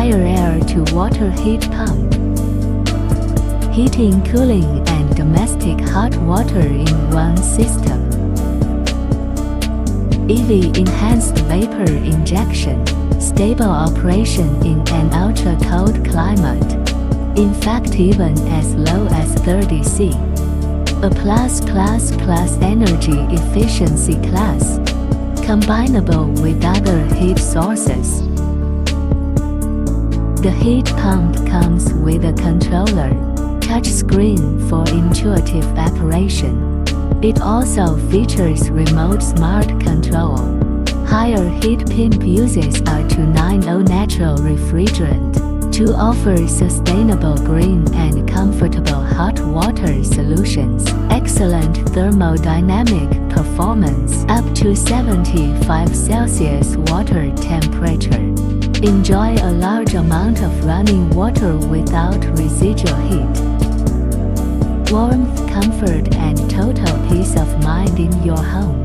Haier air-to-water heat pump. Heating, cooling, and domestic hot water in one system. EV enhanced vapor injection. Stable operation in an ultra-cold climate. In fact, even as low as 30 C. A plus energy efficiency class. Combinable with other heat sources. The heat pump comes with a controller, touchscreen for intuitive operation. It also features remote smart control. Haier heat pump uses a 290 natural refrigerant to offer sustainable green and comfortable hot water solutions. Excellent thermodynamic performance up to 75 Celsius water temperature. Enjoy a large amount of running water without residual heat. Warmth, comfort, and total peace of mind in your home.